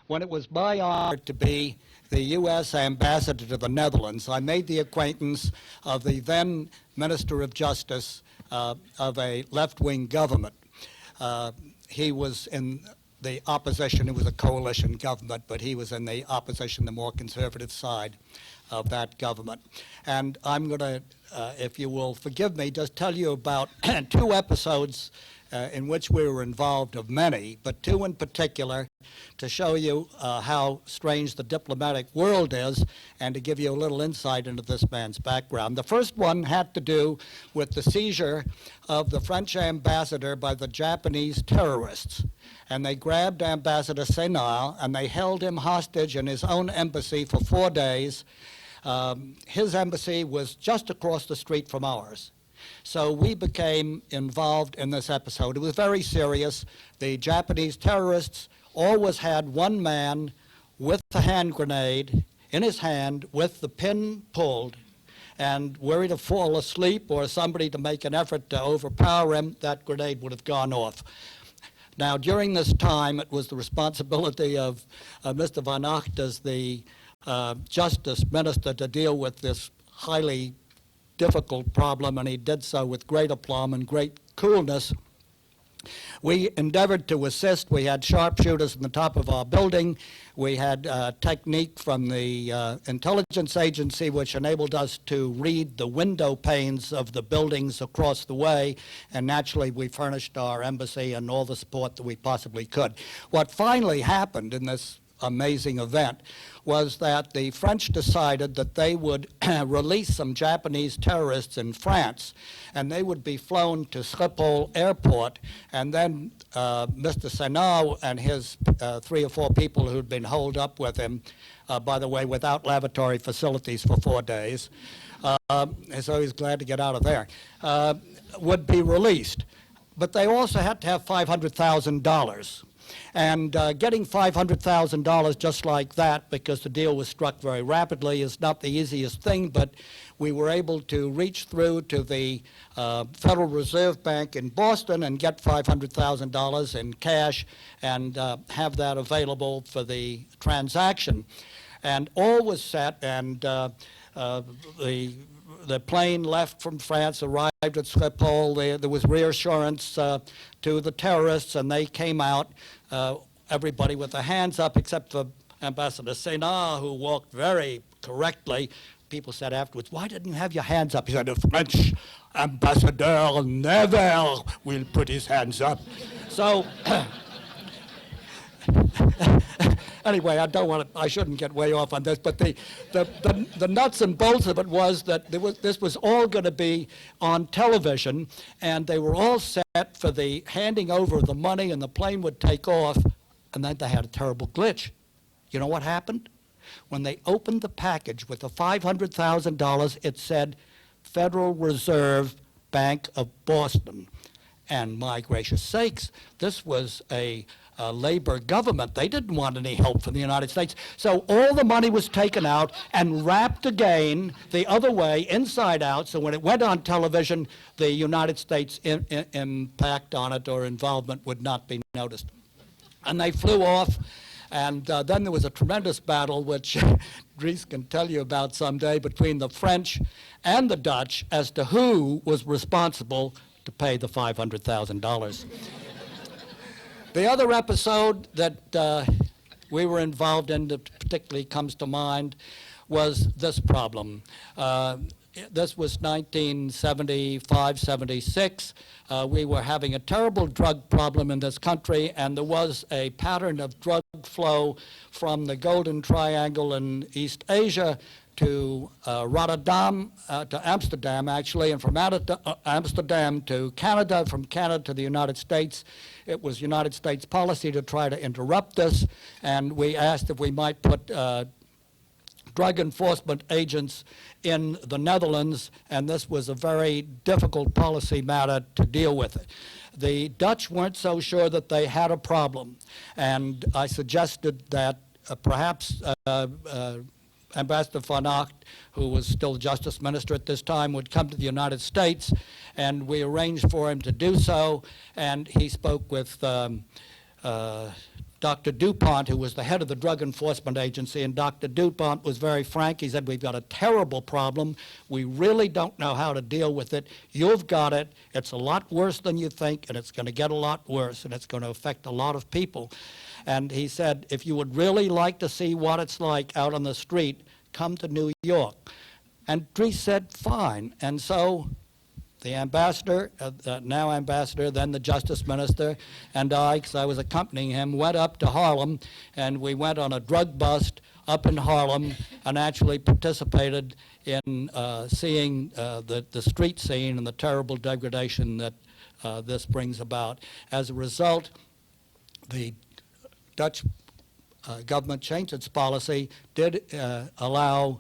when it was my honor to be the U.S. ambassador to the Netherlands, I made the acquaintance of the then Minister of Justice of a left-wing government. He was in the opposition. It was a coalition government, but he was in the opposition, the more conservative side of that government. And I'm going to, if you will forgive me, just tell you about two episodes in which we were involved, of many, but two in particular, to show you how strange the diplomatic world is and to give you a little insight into this man's background. The first one had to do with the seizure of the French ambassador by the Japanese terrorists. And they grabbed Ambassador Seizure and they held him hostage in his own embassy for 4 days. His embassy was just across the street from ours. So we became involved in this episode. It was very serious. The Japanese terrorists always had one man with a hand grenade in his hand with the pin pulled, and were he to fall asleep or somebody to make an effort to overpower him, that grenade would have gone off. Now, during this time, it was the responsibility of Mr. Van Acht as the Justice Minister to deal with this highly difficult problem, and he did so with great aplomb and great coolness. We endeavored to assist. We had sharpshooters on the top of our building. We had technique from the intelligence agency which enabled us to read the window panes of the buildings across the way, and naturally we furnished our embassy and all the support that we possibly could. What finally happened in this amazing event was that the French decided that they would release some Japanese terrorists in France, and they would be flown to Schiphol Airport, and then Mr. Seizure and his 3 or 4 people who'd been holed up with him, by the way, without lavatory facilities for 4 days, so he's glad to get out of there, would be released. But they also had to have $500,000. And getting $500,000 just like that, because the deal was struck very rapidly, is not the easiest thing, but we were able to reach through to the Federal Reserve Bank in Boston and get $500,000 in cash and have that available for the transaction. And all was set, and the plane left from France, arrived at Schiphol. There was reassurance to the terrorists, and they came out, everybody with their hands up, except for Ambassador Seizure, who walked very correctly. People said afterwards, "Why didn't you have your hands up?" He said, "The French ambassador never will put his hands up." So anyway, I shouldn't get way off on this, but the nuts and bolts of it was that this was all going to be on television, and they were all set for the handing over of the money, and the plane would take off, and then they had a terrible glitch. You know what happened? When they opened the package with the $500,000, it said Federal Reserve Bank of Boston. And my gracious sakes, this was a labor government. They didn't want any help from the United States. So all the money was taken out and wrapped again the other way, inside out, so when it went on television, the United States impact on it or involvement would not be noticed. And they flew off, and then there was a tremendous battle, which Dries can tell you about someday, between the French and the Dutch as to who was responsible to pay the $500,000. The other episode that we were involved in that particularly comes to mind was this problem. This was 1975, 76. We were having a terrible drug problem in this country, and there was a pattern of drug flow from the Golden Triangle in East Asia to Rotterdam, to Amsterdam actually, and from Amsterdam to Canada, from Canada to the United States. It was United States policy to try to interrupt this, and we asked if we might put drug enforcement agents in the Netherlands, and this was a very difficult policy matter to deal with it. The Dutch weren't so sure that they had a problem, and I suggested that perhaps Ambassador Van Acht, who was still Justice Minister at this time, would come to the United States, and we arranged for him to do so, and he spoke with Dr. DuPont, who was the head of the Drug Enforcement Agency, and Dr. DuPont was very frank. He said, we've got a terrible problem. We really don't know how to deal with it. You've got it. It's a lot worse than you think, and it's going to get a lot worse, and it's going to affect a lot of people. And he said, if you would really like to see what it's like out on the street, come to New York. And Dries said, fine. And so the ambassador, now ambassador, then the justice minister, and I, because I was accompanying him, went up to Harlem, and we went on a drug bust up in Harlem and actually participated in seeing the street scene and the terrible degradation that this brings about. As a result, the Dutch government changed its policy, did allow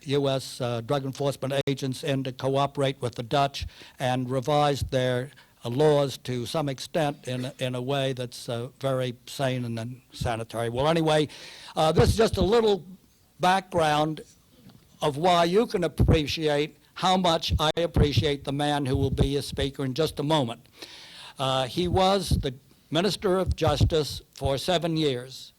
U.S. drug enforcement agents in to cooperate with the Dutch, and revised their laws to some extent in a way that's very sane and sanitary. Well, anyway, this is just a little background of why you can appreciate how much I appreciate the man who will be a speaker in just a moment. He was the Minister of Justice for 7 years.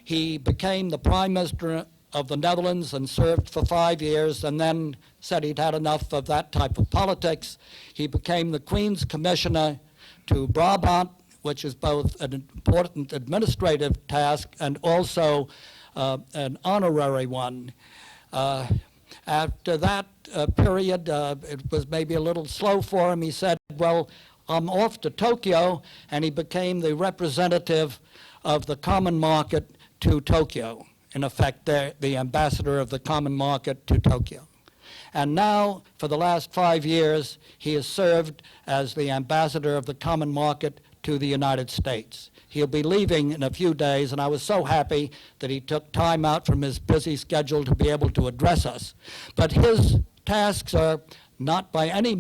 He became the Prime Minister of the Netherlands and served for 5 years, and then said he'd had enough of that type of politics. He became the Queen's Commissioner to Brabant, which is both an important administrative task and also an honorary one. After that period, it was maybe a little slow for him. He said, well, I'm off to Tokyo, and he became the representative of the common market to Tokyo. In effect, the ambassador of the common market to Tokyo. And now, for the last 5 years, he has served as the ambassador of the common market to the United States. He'll be leaving in a few days, and I was so happy that he took time out from his busy schedule to be able to address us. But his tasks are not by any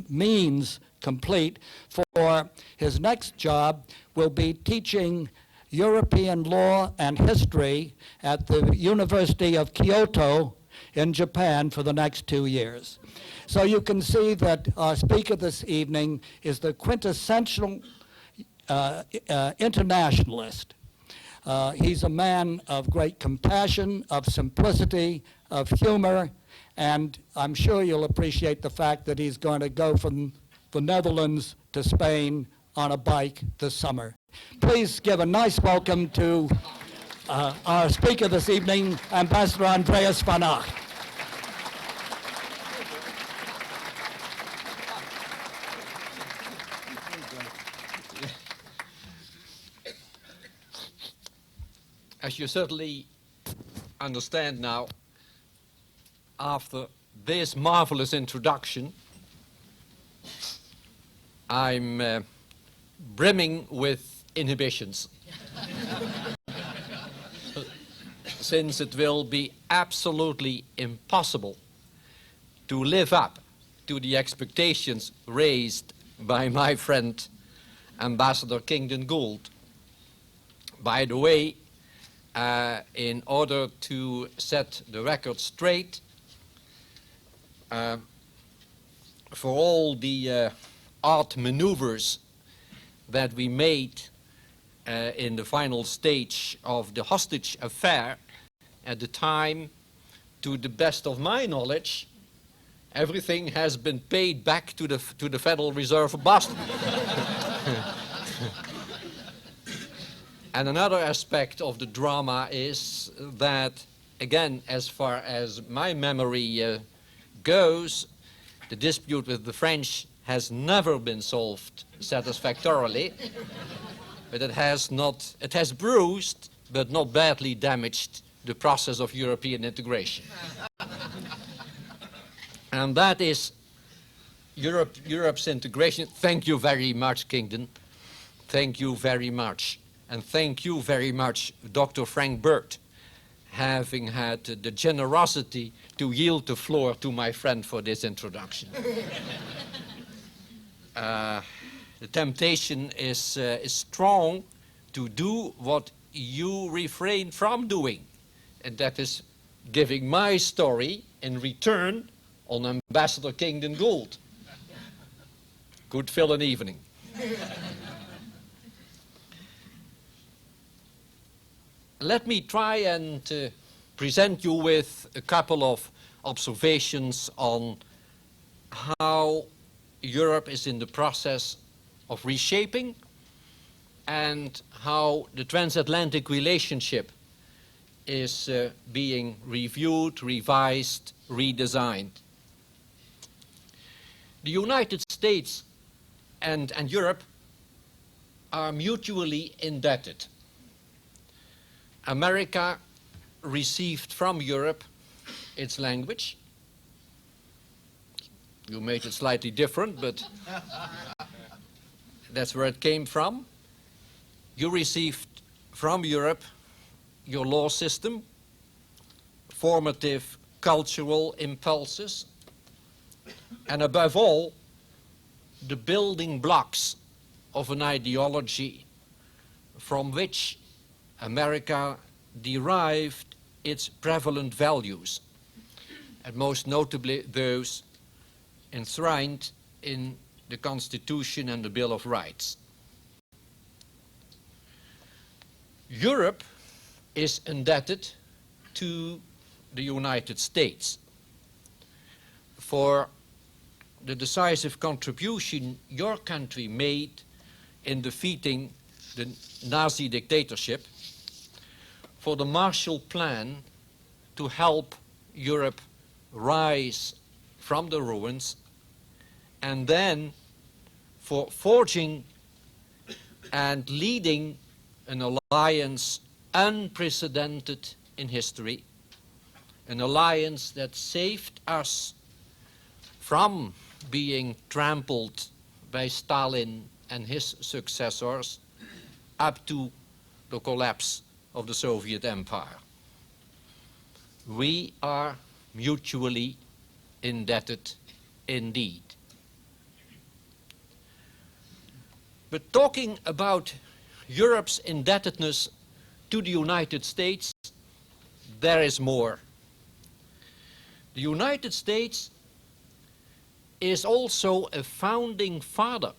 means complete, for his next job will be teaching European law and history at the University of Kyoto in Japan for the next 2 years. So you can see that our speaker this evening is the quintessential internationalist. He's a man of great compassion, of simplicity, of humor, and I'm sure you'll appreciate the fact that he's going to go from the Netherlands to Spain on a bike this summer. Please give a nice welcome to our speaker this evening, Ambassador Andreas van Acht. As you certainly understand now, after this marvelous introduction, I'm brimming with inhibitions, since it will be absolutely impossible to live up to the expectations raised by my friend Ambassador Kingdon Gould. By the way, in order to set the record straight, for all the art maneuvers that we made in the final stage of the hostage affair, at the time, to the best of my knowledge, everything has been paid back to the Federal Reserve of Boston. And another aspect of the drama is that, again, as far as my memory goes, the dispute with the French has never been solved satisfactorily, but it has bruised, but not badly damaged, the process of European integration. And that is Europe's integration. Thank you very much, Kingdon. Thank you very much. And thank you very much, Dr. Frank Burt, having had the generosity to yield the floor to my friend for this introduction. The temptation is strong to do what you refrain from doing, and that is giving my story in return on Ambassador Kingdon Gould. Could fill an evening. let me try and present you with a couple of observations on how Europe is in the process of reshaping and how the transatlantic relationship is being reviewed, revised, redesigned. The United States and Europe are mutually indebted. America received from Europe its language. You made it slightly different, but that's where it came from. You received from Europe your law system, formative cultural impulses, and above all, the building blocks of an ideology from which America derived its prevalent values, and most notably those enshrined in the Constitution and the Bill of Rights. Europe is indebted to the United States for the decisive contribution your country made in defeating the Nazi dictatorship, for the Marshall Plan to help Europe rise from the ruins, and then for forging and leading an alliance unprecedented in history, an alliance that saved us from being trampled by Stalin and his successors up to the collapse of the Soviet Empire. We are mutually indebted indeed. But talking about Europe's indebtedness to the United States, there is more. The United States is also a founding father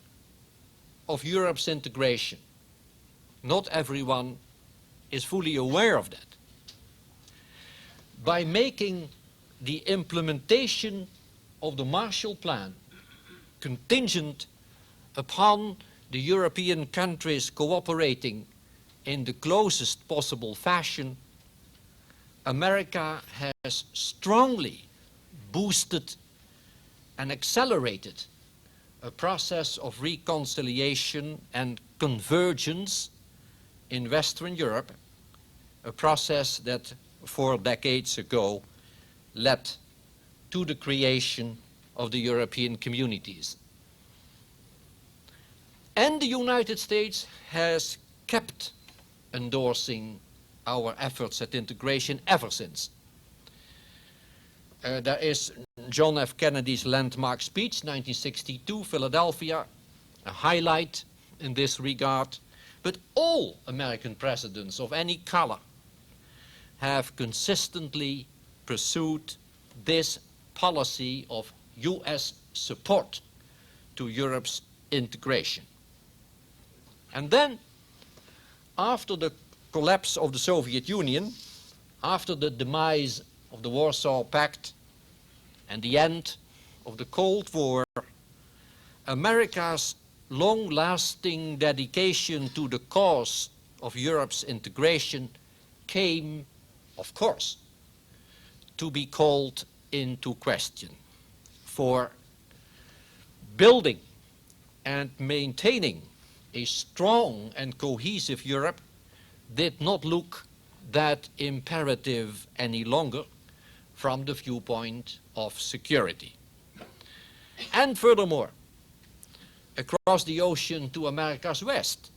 of Europe's integration. Not everyone is fully aware of that. By making the implementation of the Marshall Plan contingent upon the European countries cooperating in the closest possible fashion, America has strongly boosted and accelerated a process of reconciliation and convergence in Western Europe, a process that 4 decades ago led to the creation of the European communities. And the United States has kept endorsing our efforts at integration ever since. There is John F. Kennedy's landmark speech, 1962, Philadelphia, a highlight in this regard. But all American presidents of any color have consistently pursued this policy of US support to Europe's integration. And then, after the collapse of the Soviet Union, after the demise of the Warsaw Pact and the end of the Cold War, America's long-lasting dedication to the cause of Europe's integration came, of course, to be called into question. For building and maintaining a strong and cohesive Europe did not look that imperative any longer from the viewpoint of security. And furthermore, across the ocean to America's west,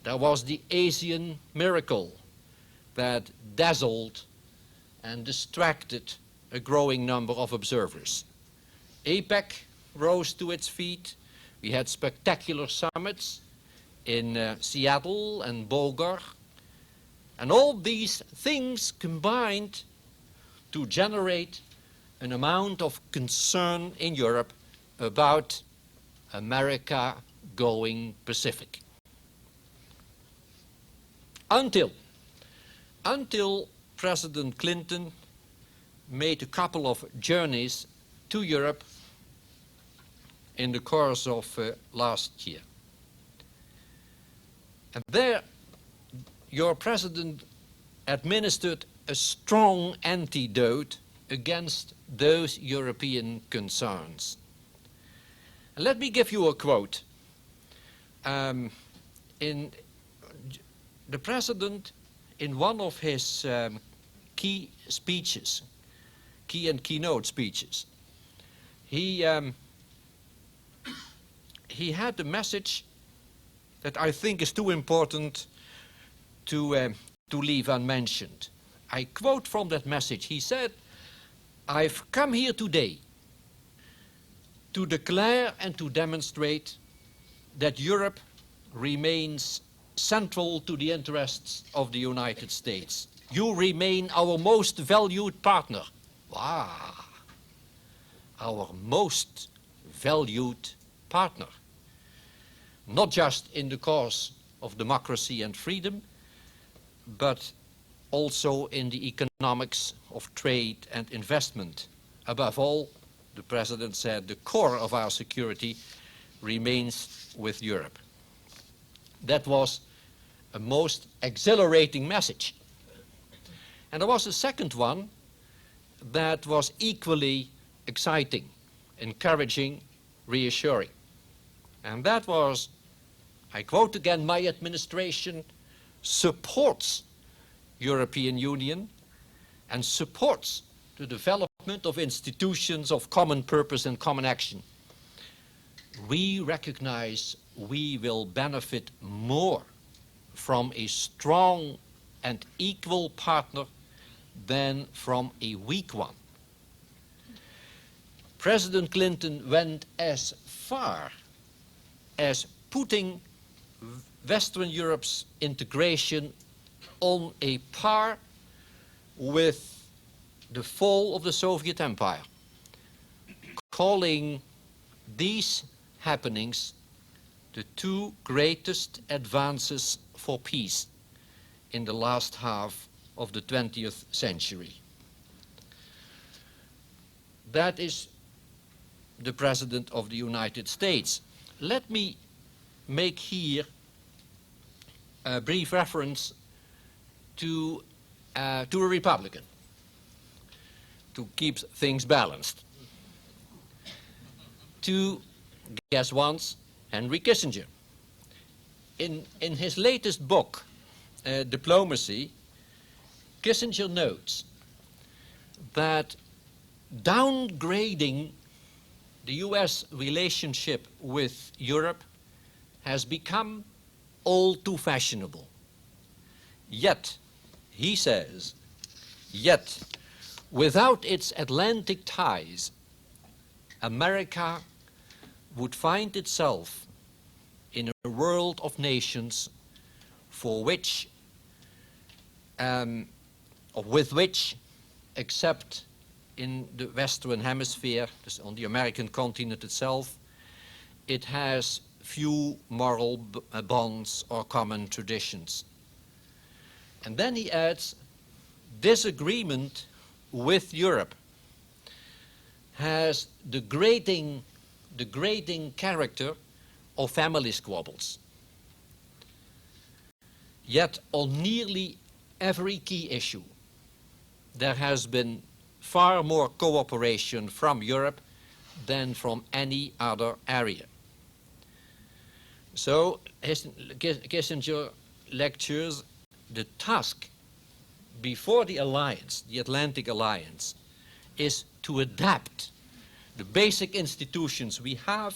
there was the Asian miracle that dazzled and distracted a growing number of observers. APEC rose to its feet. We had spectacular summits in Seattle and Bogor. And all these things combined to generate an amount of concern in Europe about America going Pacific. Until until President Clinton made a couple of journeys to Europe in the course of last year. And there, your president administered a strong antidote against those European concerns. And let me give you a quote. In the president, in one of his key speeches, keynote speeches, he had a message that I think is too important to leave unmentioned. I quote from that message. He said, "I've come here today to declare and to demonstrate that Europe remains central to the interests of the United States. You remain our most valued partner." Wow! Our most valued partner. Not just in the cause of democracy and freedom, but also in the economics of trade and investment. Above all, the President said, the core of our security remains with Europe. That was a most exhilarating message. And there was a second one that was equally exciting, encouraging, reassuring. And that was, I quote again, "My administration supports European Union and supports the development of institutions of common purpose and common action. We recognize we will benefit more from a strong and equal partner than from a weak one." President Clinton went as far as putting Western Europe's integration on a par with the fall of the Soviet Empire, calling these happenings the two greatest advances for peace in the last half of the 20th century. That is the President of the United States. Let me make here a brief reference to a Republican, to keep things balanced. To, guess once, Henry Kissinger. In his latest book, Diplomacy, Kissinger notes that downgrading the US relationship with Europe has become all too fashionable. Yet, he says, yet, without its Atlantic ties, America would find itself in a world of nations for which, with which, except in the Western Hemisphere, on the American continent itself, it has few moral bonds or common traditions. And then he adds, disagreement with Europe has the degrading character of family squabbles. Yet on nearly every key issue, there has been far more cooperation from Europe than from any other area. So Kissinger lectures the task before the alliance, the Atlantic Alliance, is to adapt the basic institutions we have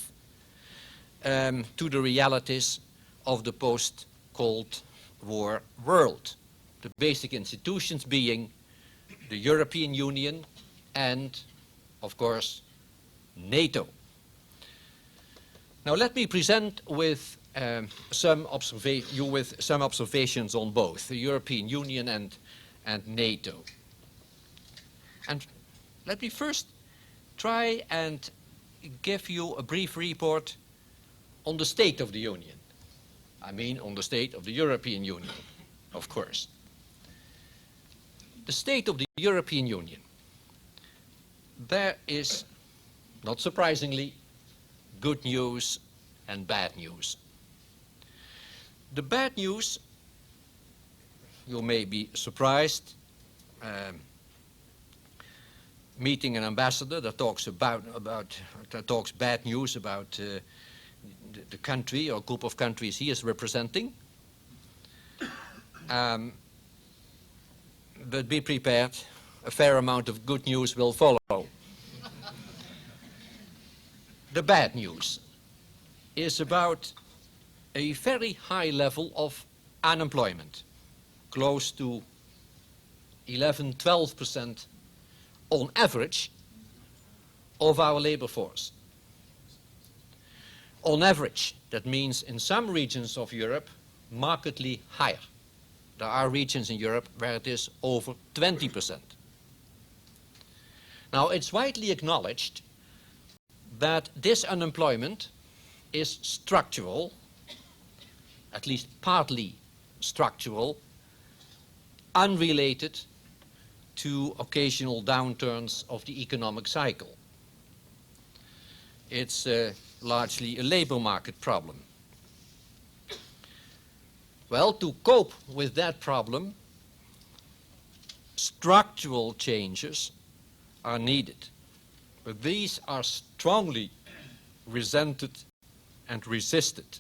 to the realities of the post-Cold War world. The basic institutions being the European Union and, of course, NATO. Now let me present with some observations on both the European Union and NATO. And let me first try and give you a brief report on the state of the Union. I mean on the state of the European Union, of course. the state of the European Union. There is, not surprisingly, good news and bad news. The bad news, you may be surprised, meeting an ambassador that talks that talks bad news about the country or group of countries he is representing. But be prepared, a fair amount of good news will follow. The bad news is about a very high level of unemployment, close to 11–12% on average of our labor force. On average, that means in some regions of Europe, markedly higher. There are regions in Europe where it is over 20%. Now, it's widely acknowledged that this unemployment is structural, at least partly structural, unrelated to occasional downturns of the economic cycle. It's largely a labor market problem. Well, to cope with that problem, structural changes are needed. But these are strongly resented and resisted.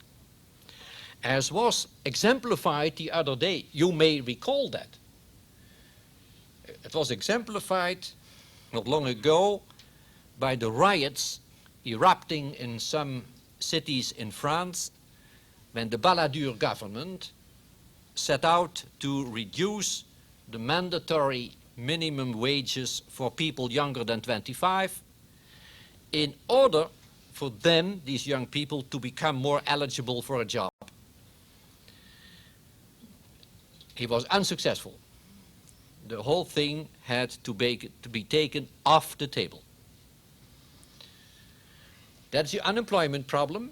As was exemplified the other day, you may recall that. It was exemplified not long ago by the riots erupting in some cities in France when the Balladur government set out to reduce the mandatory minimum wages for people younger than 25 in order for them, these young people, to become more eligible for a job. He was unsuccessful. The whole thing had to be taken off the table. That's the unemployment problem.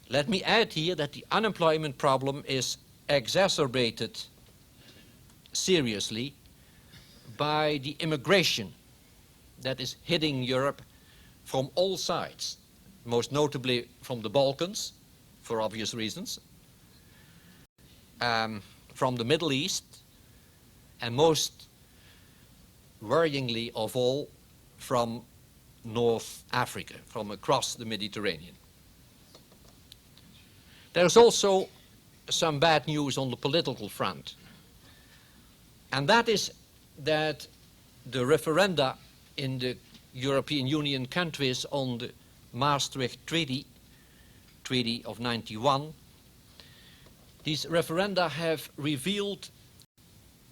Let me add here that the unemployment problem is exacerbated seriously by the immigration that is hitting Europe from all sides, most notably from the Balkans, for obvious reasons, from the Middle East, and most worryingly of all, from North Africa, from across the Mediterranean. There's also some bad news on the political front, and that is that the referenda in the European Union countries on the Maastricht Treaty of '91, these referenda have revealed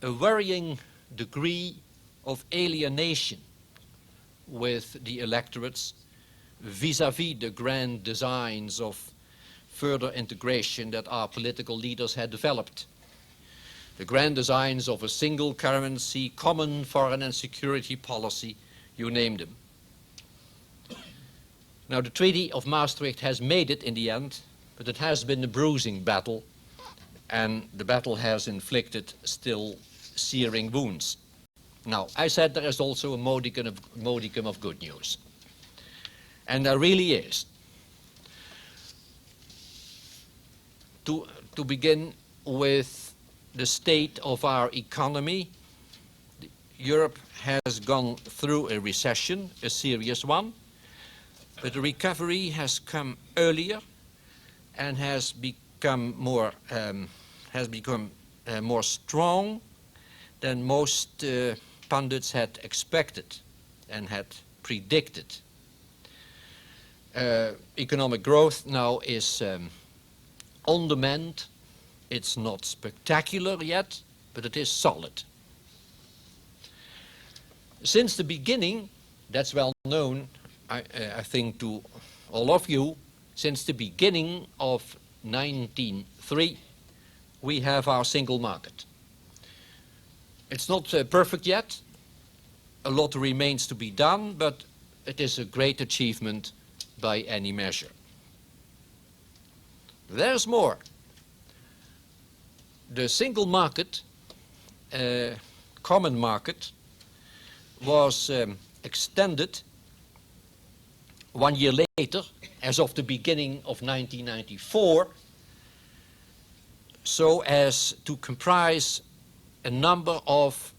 a worrying degree of alienation with the electorates vis-à-vis the grand designs of further integration that our political leaders had developed. The grand designs of a single currency, common foreign and security policy, you name them. Now, the Treaty of Maastricht has made it in the end, but it has been a bruising battle, and the battle has inflicted still searing wounds. Now, I said there is also a modicum of good news. And there really is. To begin with the state of our economy, Europe has gone through a recession, a serious one, but the recovery has come earlier and has become more strong than most pundits had expected and had predicted. Economic growth now is on the mend. It's not spectacular yet, but it is solid. Since the beginning, that's well known, I think, to all of you, since the beginning of 1903, we have our single market. It's not perfect yet. A lot remains to be done, but it is a great achievement by any measure. There's more. The single market common market was extended 1 year later, as of the beginning of 1994, so as to comprise a number of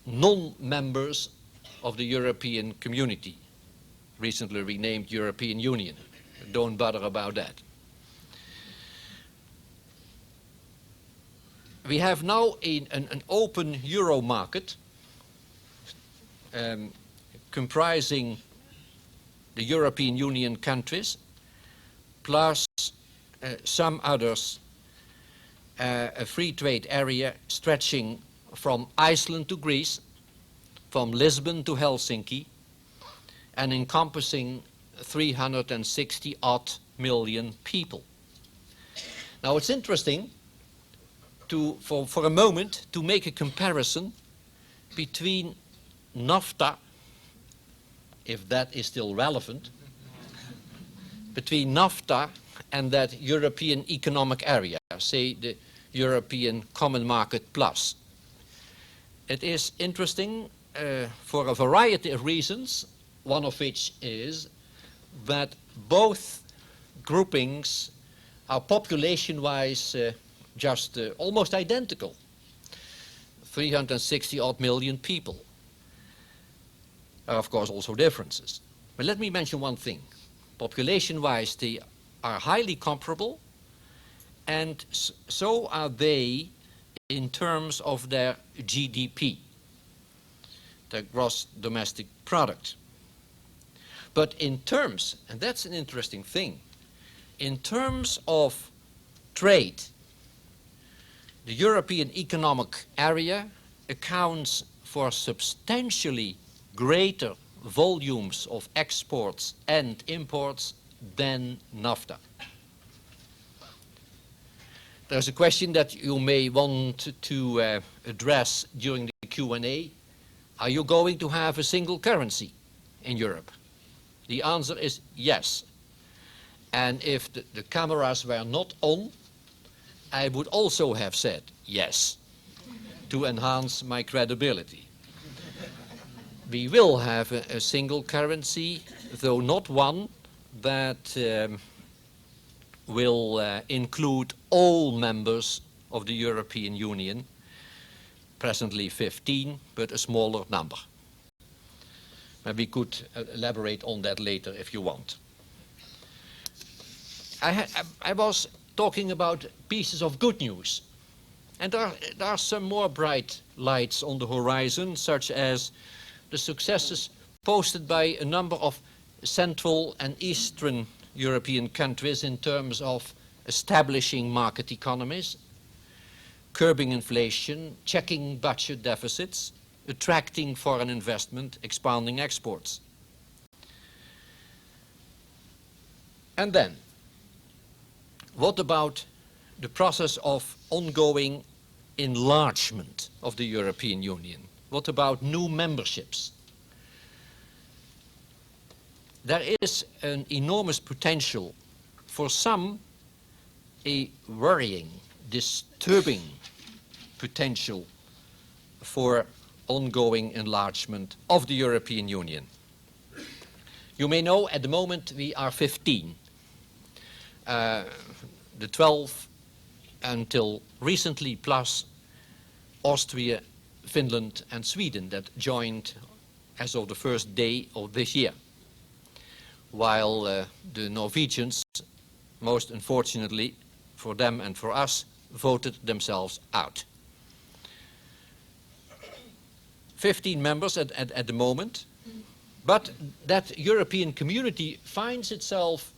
non-members of the European Community, recently renamed European Union. Don't bother about that. We have now an open euro market comprising the European Union countries plus some others, a free trade area stretching from Iceland to Greece, from Lisbon to Helsinki, and encompassing 360 odd million people. Now it's interesting for a moment to make a comparison between NAFTA, if that is still relevant, between NAFTA and that European Economic Area, say the European Common Market Plus. It is interesting for a variety of reasons, one of which is that both groupings are population-wise just almost identical, 360 odd million people. There are of course also differences. But let me mention one thing. Population-wise, they are highly comparable, and so are they in terms of their GDP, their gross domestic product. But in terms, and that's an interesting thing, in terms of trade, the European Economic Area accounts for substantially greater volumes of exports and imports than NAFTA. There's a question that you may want to address during the Q&A. Are you going to have a single currency in Europe? The answer is yes. And if the cameras were not on, I would also have said yes, to enhance my credibility. We will have a single currency, though not one that will include all members of the European Union, presently 15, but a smaller number. We could elaborate on that later if you want. I was talking about pieces of good news. And there are some more bright lights on the horizon, such as the successes posted by a number of Central and Eastern European countries in terms of establishing market economies, curbing inflation, checking budget deficits, attracting foreign investment, expanding exports. And then, what about the process of ongoing enlargement of the European Union? What about new memberships? There is an enormous potential, for some a worrying, disturbing potential for ongoing enlargement of the European Union. You may know at the moment we are 15. The 12 until recently plus Austria, Finland and Sweden that joined as of the first day of this year, while the Norwegians, most unfortunately for them and for us, voted themselves out. 15 members at the moment, but that European community finds itself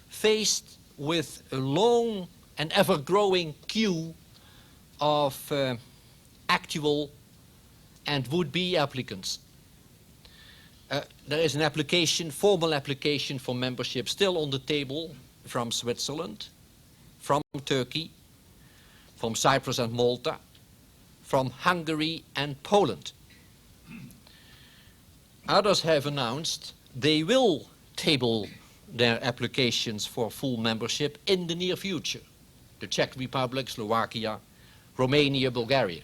faced with a long and ever-growing queue of actual and would-be applicants. There is an application, formal application for membership still on the table from Switzerland, from Turkey, from Cyprus and Malta, from Hungary and Poland. Others have announced they will table their applications for full membership in the near future. The Czech Republic, Slovakia, Romania, Bulgaria.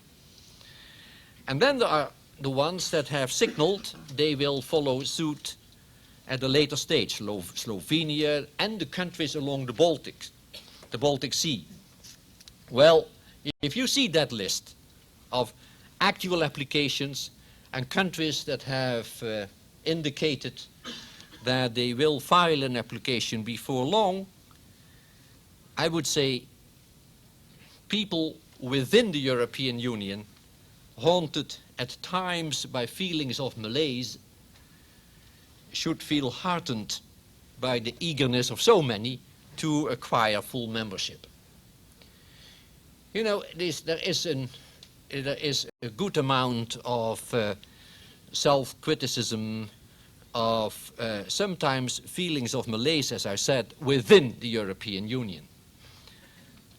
And then there are the ones that have signaled they will follow suit at a later stage, Slovenia and the countries along the Baltic Sea. Well, if you see that list of actual applications and countries that have indicated that they will file an application before long, I would say people within the European Union, haunted at times by feelings of malaise, should feel heartened by the eagerness of so many to acquire full membership. You know, there is a good amount of self-criticism, of sometimes feelings of malaise, as I said, within the European Union.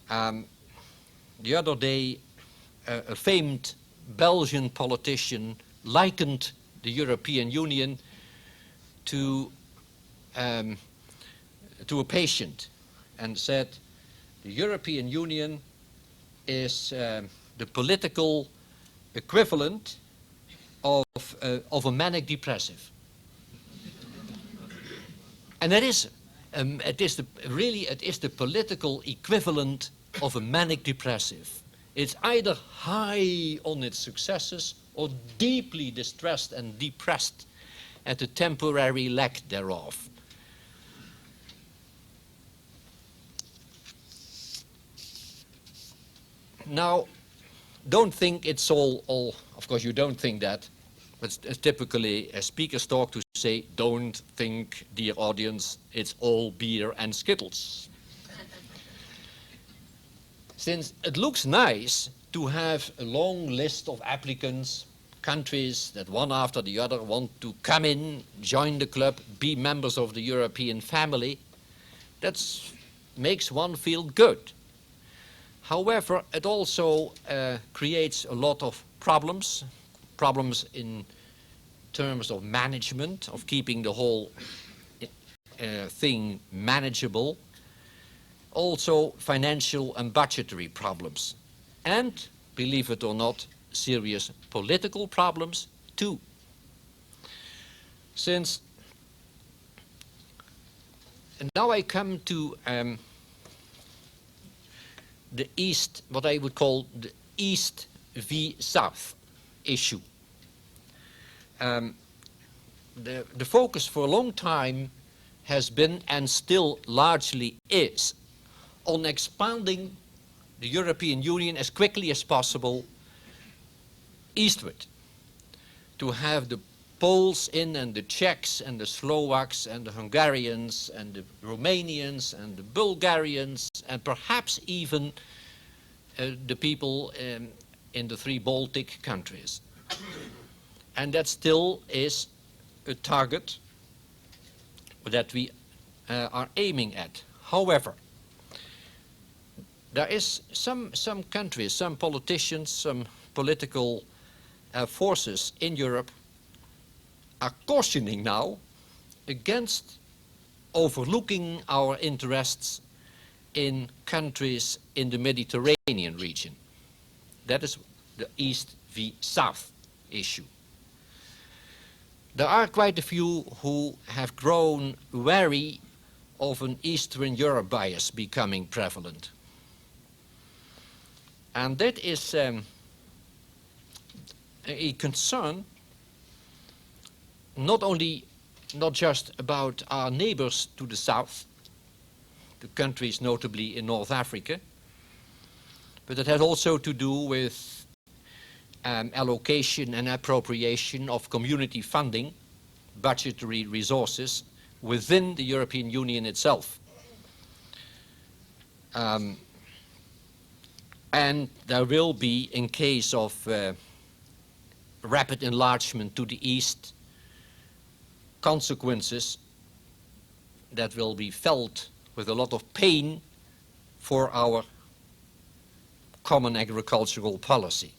The other day, a famed Belgian politician likened the European Union to a patient and said the European Union is the political equivalent of a manic depressive. And it is the political equivalent of a manic depressive. It's either high on its successes or deeply distressed and depressed at the temporary lack thereof. Now, don't think it's all, of course you don't think that, but it's typically a speaker's talk to say, don't think, dear audience, it's all beer and Skittles. Since it looks nice to have a long list of applicants, countries that one after the other want to come in, join the club, be members of the European family, that makes one feel good. However, it also creates a lot of problems in terms of management, of keeping the whole thing manageable. Also financial and budgetary problems. And, believe it or not, serious political problems too. And now I come to the East, what I would call the East v South issue. The focus for a long time has been, and still largely is, on expanding the European Union as quickly as possible eastward, to have the Poles in and the Czechs and the Slovaks and the Hungarians and the Romanians and the Bulgarians and perhaps even the people in the 3 Baltic countries. And that still is a target that we are aiming at. However, there is some countries, some politicians, some political forces in Europe are cautioning now against overlooking our interests in countries in the Mediterranean region. That is the East v South issue. There are quite a few who have grown wary of an Eastern Europe bias becoming prevalent. And that is a concern not just about our neighbors to the south, the countries notably in North Africa, but it has also to do with allocation and appropriation of community funding, budgetary resources within the European Union itself. And there will be, in case of rapid enlargement to the east, consequences that will be felt with a lot of pain for our common agricultural policy.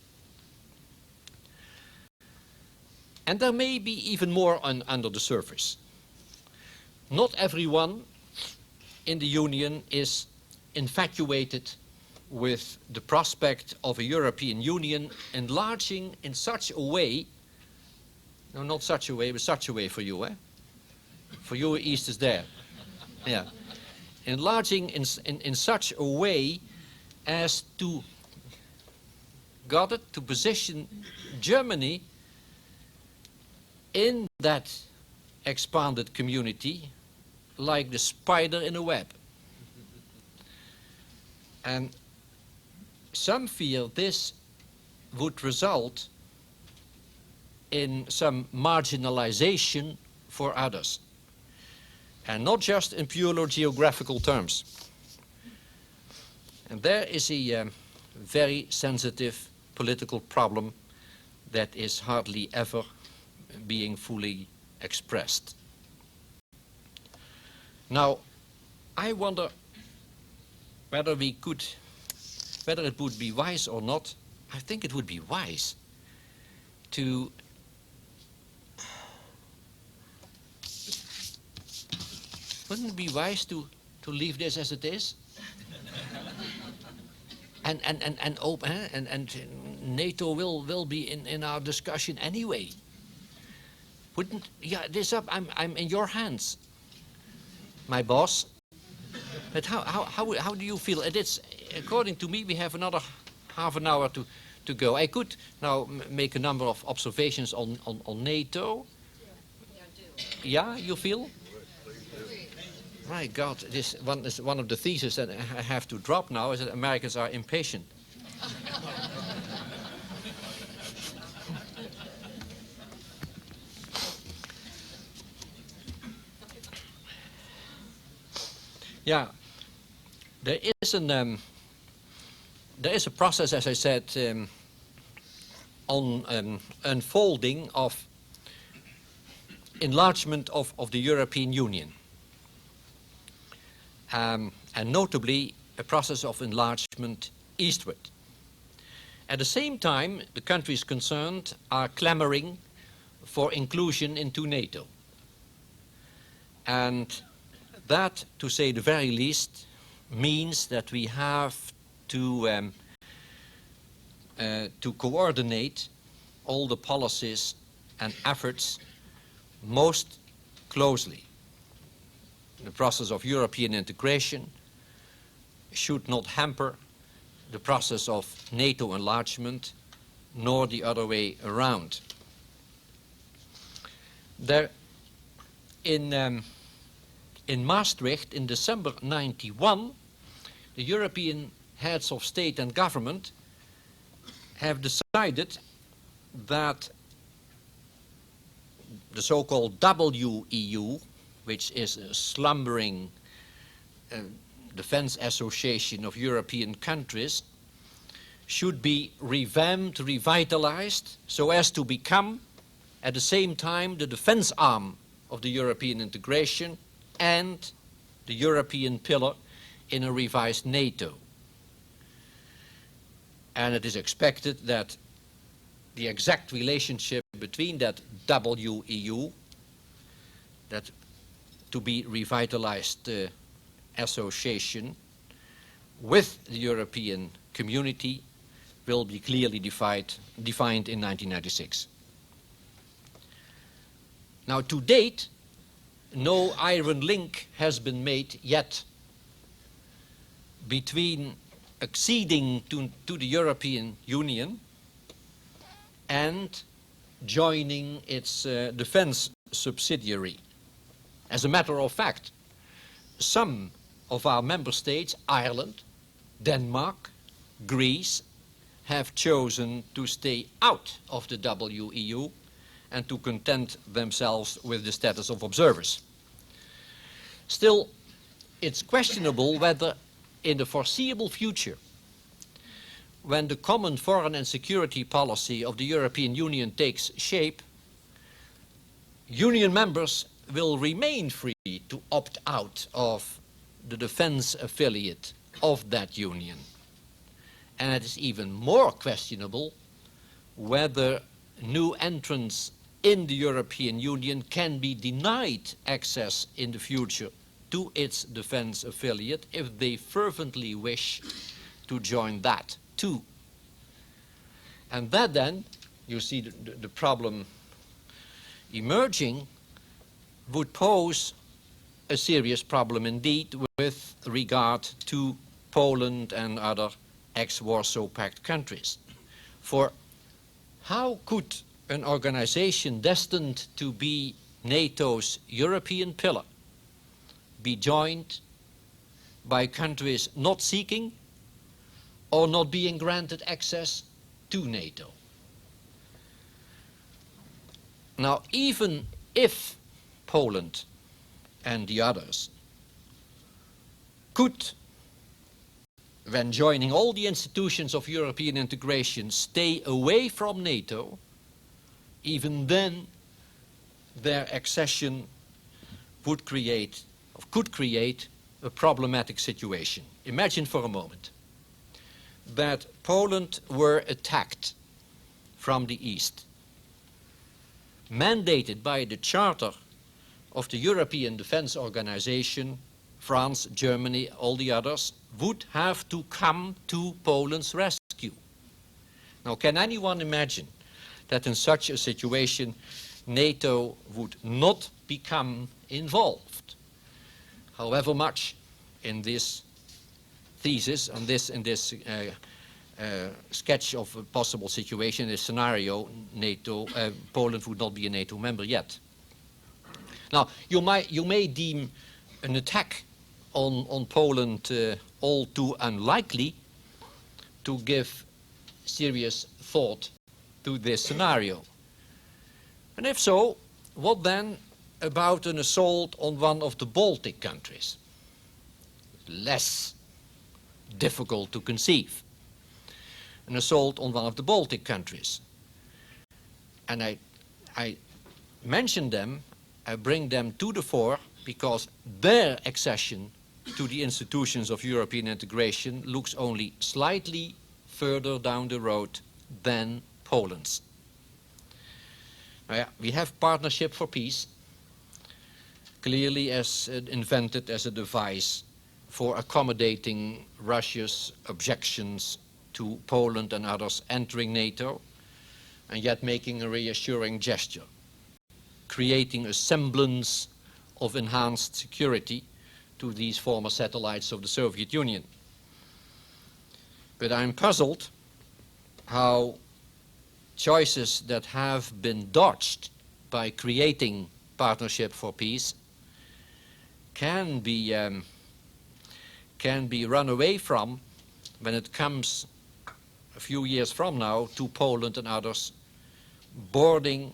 And there may be even more under the surface. Not everyone in the Union is infatuated with the prospect of a European Union enlarging in such a way, no, not such a way, but such a way for you, eh? For you, East is there. Yeah. Enlarging in such a way as to, got it, to position Germany in that expanded community like the spider in a web. And some fear this would result in some marginalization for others, and not just in pure geographical terms. And there is a very sensitive political problem that is hardly ever being fully expressed. Now, I wonder whether it would be wise or not. I think it would be wise to wouldn't it be wise to leave this as it is? and open, and NATO will be in our discussion anyway. Wouldn't, yeah, this up, I'm in your hands, my boss. But how do you feel? It's, according to me, we have another half an hour to go. I could now make a number of observations on NATO. Yeah, you feel? My God, this is one of the theses that I have to drop now, is that Americans are impatient. Yeah, there is a process, as I said, on unfolding of enlargement of the European Union. And notably a process of enlargement eastward. At the same time, the countries concerned are clamoring for inclusion into NATO. And that, to say the very least, means that we have to coordinate all the policies and efforts most closely. The process of European integration should not hamper the process of NATO enlargement, nor the other way around. There, in Maastricht in December '91, the European heads of state and government have decided that the so-called WEU, which is a slumbering defense association of European countries, should be revamped, revitalized, so as to become at the same time the defense arm of the European integration and the European pillar in a revised NATO. And it is expected that the exact relationship between that WEU, that to be revitalized association, with the European community will be clearly defined in 1996. Now, to date, no iron link has been made yet between acceding to the European Union and joining its defense subsidiary. As a matter of fact, some of our member states, Ireland, Denmark, Greece, have chosen to stay out of the WEU and to content themselves with the status of observers. Still, it's questionable whether in the foreseeable future, when the common foreign and security policy of the European Union takes shape, Union members will remain free to opt out of the defense affiliate of that union. And it is even more questionable whether new entrants in the European Union can be denied access in the future to its defense affiliate if they fervently wish to join that too. And that then, you see the problem emerging, would pose a serious problem indeed with regard to Poland and other ex-Warsaw Pact countries. For how could an organization destined to be NATO's European pillar be joined by countries not seeking or not being granted access to NATO? Now, even if Poland and the others could, when joining all the institutions of European integration, stay away from NATO, even then their accession would create, or could create, a problematic situation. Imagine for a moment that Poland were attacked from the east, mandated by the Charter of the European Defence Organization. France, Germany, all the others would have to come to Poland's rescue. Now, can anyone imagine that in such a situation NATO would not become involved? However much in this thesis, in this sketch of a possible situation, this scenario, Poland would not be a NATO member yet. Now, you may deem an attack on Poland all too unlikely to give serious thought to this scenario. And if so, what then about an assault on one of the Baltic countries? Less difficult to conceive. An assault on one of the Baltic countries. And I mention them, I bring them to the fore because their accession to the institutions of European integration looks only slightly further down the road than Poland's. We have Partnership for Peace, clearly as invented as a device for accommodating Russia's objections to Poland and others entering NATO, and yet making a reassuring gesture, creating a semblance of enhanced security to these former satellites of the Soviet Union. But I'm puzzled how choices that have been dodged by creating Partnership for Peace can be run away from when it comes a few years from now to Poland and others boarding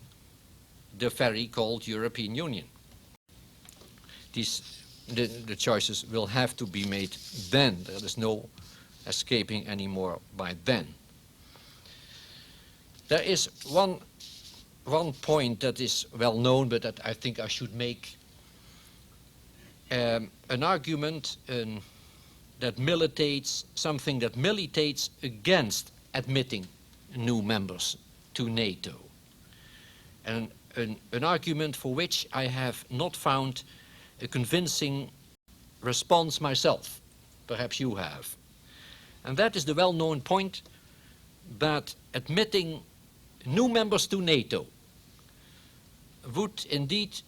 the ferry called European Union. The choices will have to be made then. There is no escaping anymore by then. There is one point that is well known, but that I think I should make. An argument that militates, something that militates against admitting new members to NATO. And an argument for which I have not found a convincing response myself. Perhaps you have. And that is the well-known point that admitting new members to NATO would indeed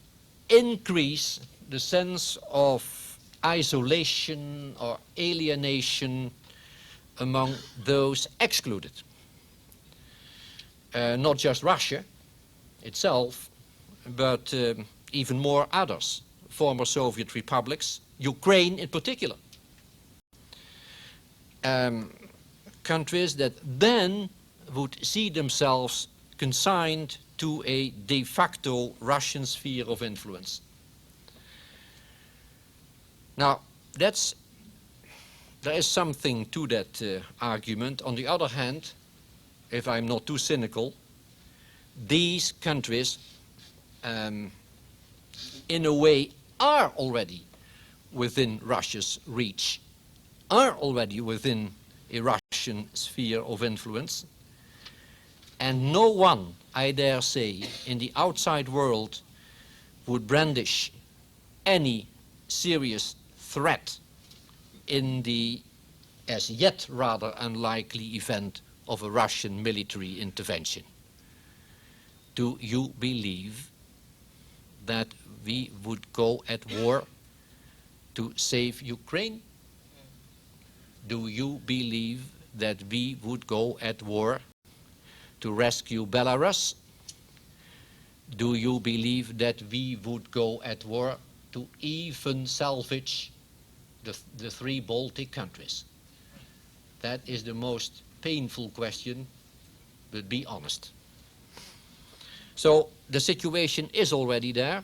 increase the sense of isolation or alienation among those excluded. Not just Russia itself, but even more others, former Soviet republics, Ukraine in particular. Countries that then would see themselves consigned to a de facto Russian sphere of influence. Now, there is something to that argument. On the other hand, if I'm not too cynical, these countries, in a way, are already within Russia's reach, are already within a Russian sphere of influence, and no one, I dare say, in the outside world would brandish any serious threat in the as yet rather unlikely event of a Russian military intervention. Do you believe that we would go at war to save Ukraine? Do you believe that we would go at war to rescue Belarus? Do you believe that we would go at war to even salvage the three Baltic countries? That is the most painful question, but be honest. So the situation is already there,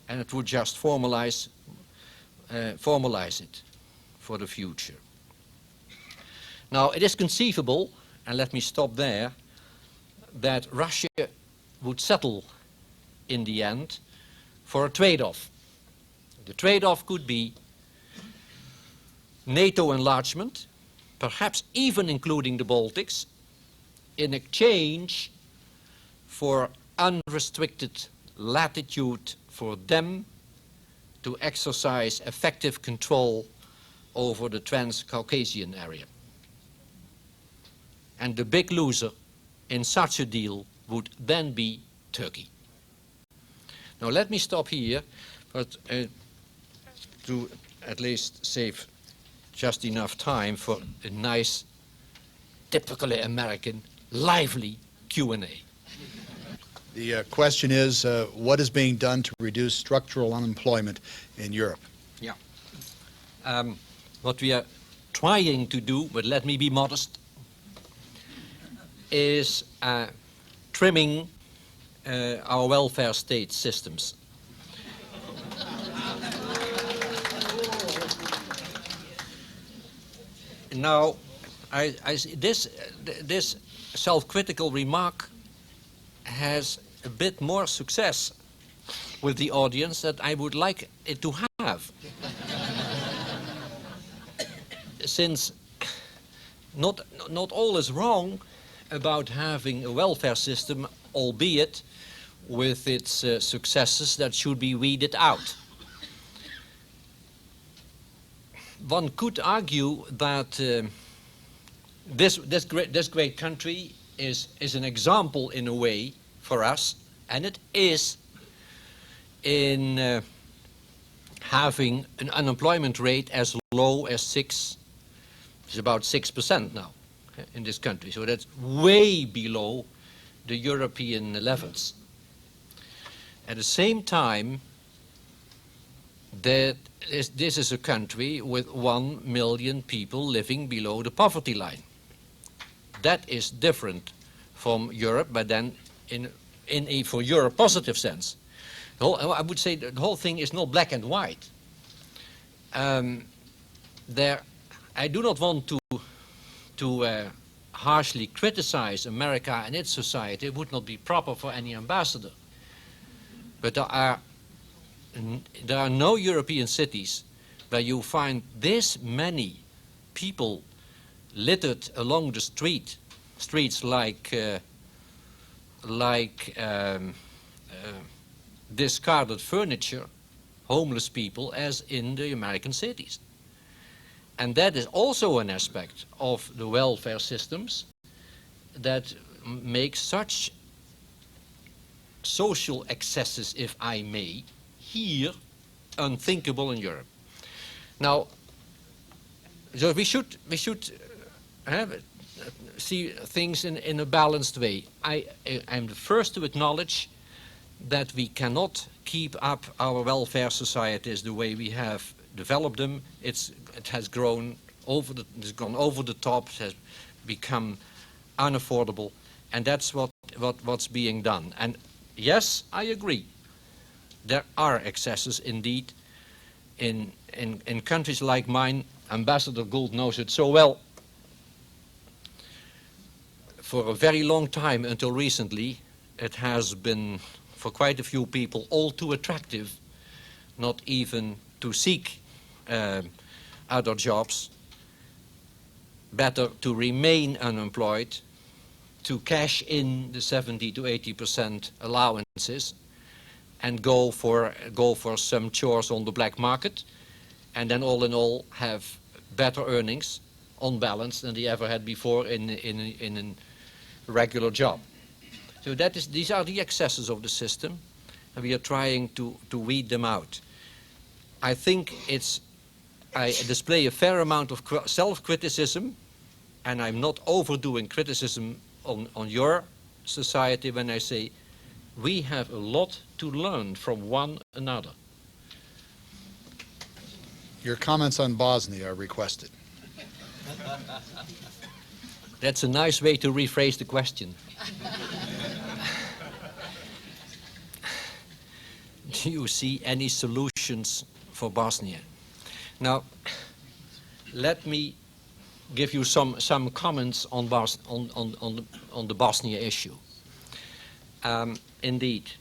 and it would just formalize it for the future. Now, it is conceivable, and let me stop there, that Russia would settle in the end for a trade-off. The trade-off could be NATO enlargement, perhaps even including the Baltics, in exchange for unrestricted latitude for them to exercise effective control over the Trans-Caucasian area. And the big loser in such a deal would then be Turkey. Now let me stop here, but to at least save just enough time for a nice, typically American, lively Q&A. The question is, what is being done to reduce structural unemployment in Europe? Yeah. What we are trying to do, but let me be modest, is trimming our welfare state systems. Now, this self-critical remark has a bit more success with the audience that I would like it to have. Since not all is wrong about having a welfare system, albeit with its successes that should be weeded out. One could argue that this great country is an example in a way for us, and it is in having an unemployment rate as low as it's about 6% now in this country. So that's way below the European levels. At the same time, this is a country with 1 million people living below the poverty line. That is different from Europe, but then in a for Europe positive sense. I would say the whole thing is not black and white. I do not want to harshly criticize America and its society. It would not be proper for any ambassador. But there are no European cities where you find this many people littered along the streets like discarded furniture, homeless people, as in the American cities. And that is also an aspect of the welfare systems that make such social excesses, if I may, here unthinkable in Europe. Now, so we should see things in a balanced way. I'm the first to acknowledge that we cannot keep up our welfare societies the way we have developed them. It has gone over the top. It has become unaffordable, and that's what's being done. And yes, I agree. There are excesses indeed in countries like mine. Ambassador Gould knows it so well. For a very long time, until recently, it has been, for quite a few people, all too attractive not even to seek other jobs, better to remain unemployed, to cash in the 70 to 80% allowances and go for some chores on the black market, and then all in all have better earnings on balance than they ever had before in a regular job. So these are the excesses of the system, and we are trying to weed them out. I think I display a fair amount of self-criticism, and I'm not overdoing criticism on your society when I say we have a lot to learn from one another. Your comments on Bosnia are requested. That's a nice way to rephrase the question. Do you see any solutions for Bosnia? Now, let me give you some comments on the Bosnia issue. Indeed.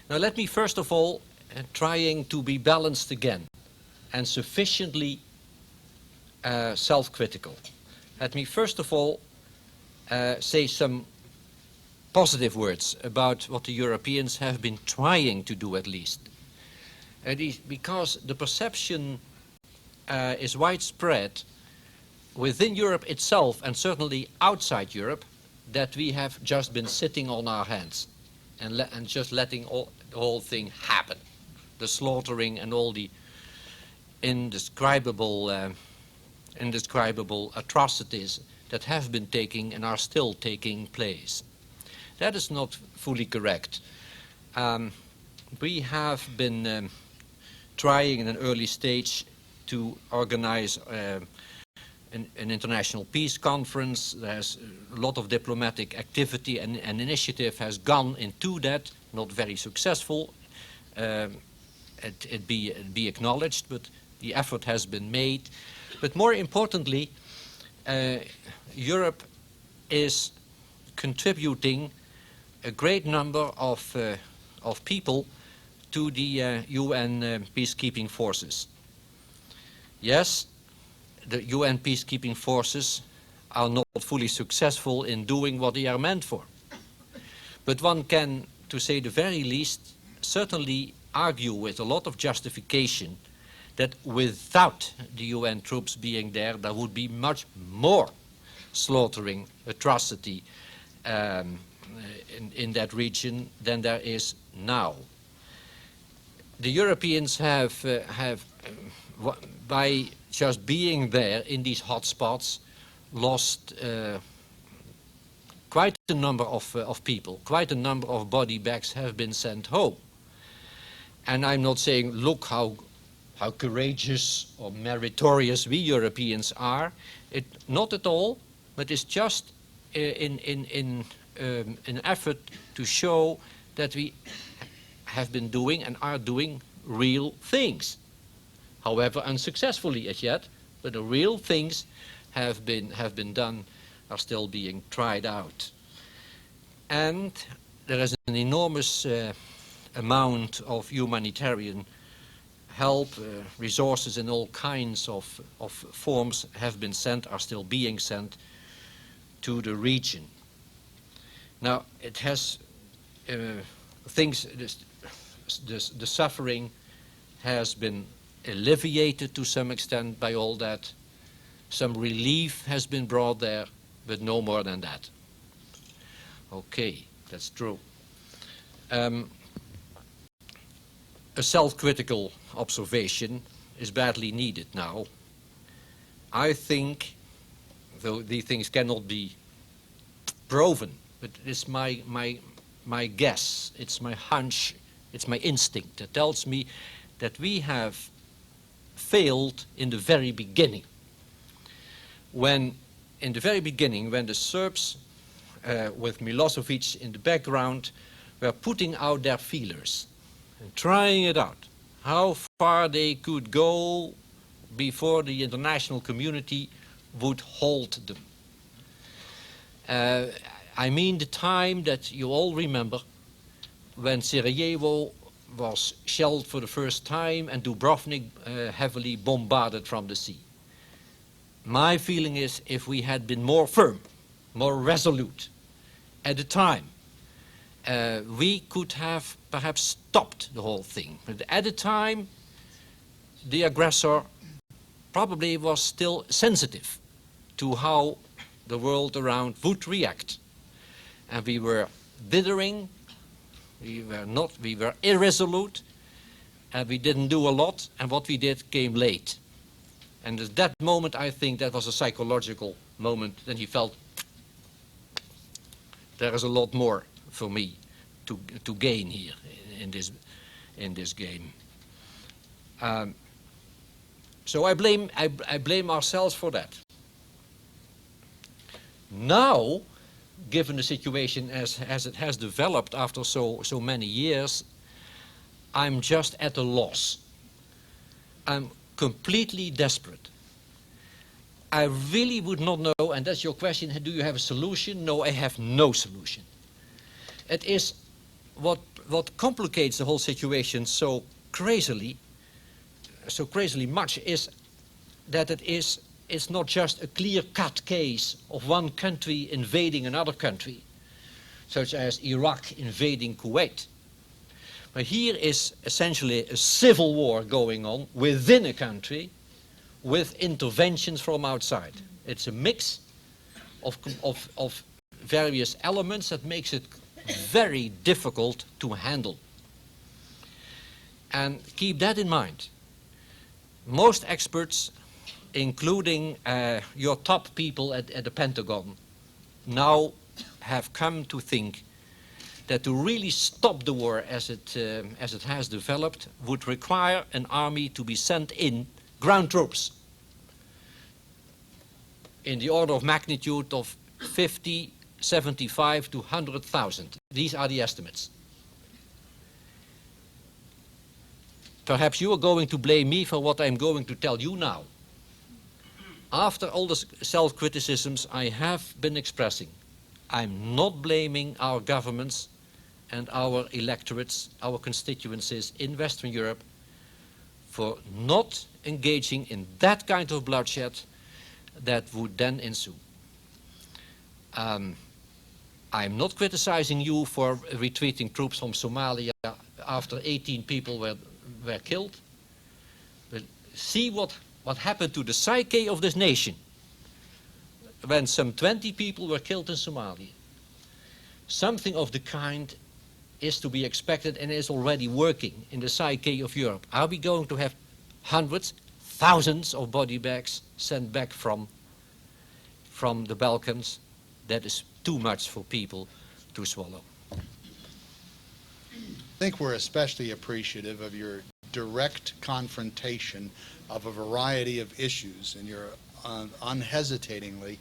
Now, let me first of all trying to be balanced again and sufficiently self-critical. Let me first of all say some positive words about what the Europeans have been trying to do, at least. Because the perception is widespread within Europe itself and certainly outside Europe that we have just been sitting on our hands and just letting the whole thing happen. The slaughtering and all the indescribable atrocities that have been taking and are still taking place. That is not fully correct. We have been trying in an early stage to organize an international peace conference. There's a lot of diplomatic activity and initiative has gone into that, not very successful. It be acknowledged, but the effort has been made. But more importantly, Europe is contributing a great number of people to the UN peacekeeping forces. Yes, the UN peacekeeping forces are not fully successful in doing what they are meant for. But one can, to say the very least, certainly argue with a lot of justification that without the UN troops being there, there would be much more slaughtering, atrocity in that region than there is now. The Europeans have by just being there in these hotspots, lost quite a number of people, quite a number of body bags have been sent home. And I'm not saying, look how courageous or meritorious we Europeans are. Not at all, but it's just in an effort to show that we have been doing and are doing real things. However, unsuccessfully as yet, but the real things have been done, are still being tried out. And there is an enormous amount of humanitarian help, resources in all kinds of forms have been sent, are still being sent to the region. Now, it has the suffering has been alleviated to some extent by all that. Some relief has been brought there, but no more than that. Okay, that's true. A self-critical observation is badly needed now. I think, though these things cannot be proven, but it's my guess, it's my hunch, it's my instinct that tells me that we have failed in the very beginning. In the very beginning, when the Serbs, with Milosevic in the background, were putting out their feelers and trying it out, how far they could go before the international community would halt them. I mean the time that you all remember when Sarajevo was shelled for the first time and Dubrovnik heavily bombarded from the sea. My feeling is if we had been more firm, more resolute at the time, we could have perhaps stopped the whole thing. But at the time, the aggressor probably was still sensitive to how the world around would react. And we were dithering, we were irresolute, and we didn't do a lot, and what we did came late. And at that moment, I think that was a psychological moment. Then he felt, there is a lot more for me to gain here in this game. So I blame ourselves for that. Now, given the situation as it has developed after so many years, I'm just at a loss. I'm completely desperate. I really would not know, and that's your question, do you have a solution? No, I have no solution. It is what complicates the whole situation so crazily much is that it's not just a clear-cut case of one country invading another country, such as Iraq invading Kuwait. But here is essentially a civil war going on within a country with interventions from outside. It's a mix of various elements that makes it very difficult to handle. And keep that in mind. Most experts, including your top people at the Pentagon, now have come to think that to really stop the war as it has developed would require an army to be sent in, ground troops, in the order of magnitude of 50, 75 to 100,000. These are the estimates. Perhaps you are going to blame me for what I'm going to tell you now. After all the self-criticisms I have been expressing, I'm not blaming our governments and our electorates, our constituencies in Western Europe for not engaging in that kind of bloodshed that would then ensue. I'm not criticizing you for retreating troops from Somalia after 18 people were killed. But see what happened to the psyche of this nation when some 20 people were killed in Somalia. Something of the kind is to be expected and is already working in the psyche of Europe. Are we going to have hundreds, thousands of body bags sent back from the Balkans? That is too much for people to swallow. I think we're especially appreciative of your direct confrontation of a variety of issues and your unhesitatingly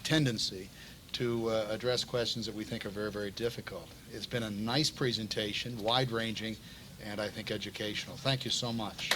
tendency to address questions that we think are very, very difficult. It's been a nice presentation, wide-ranging, and I think educational. Thank you so much.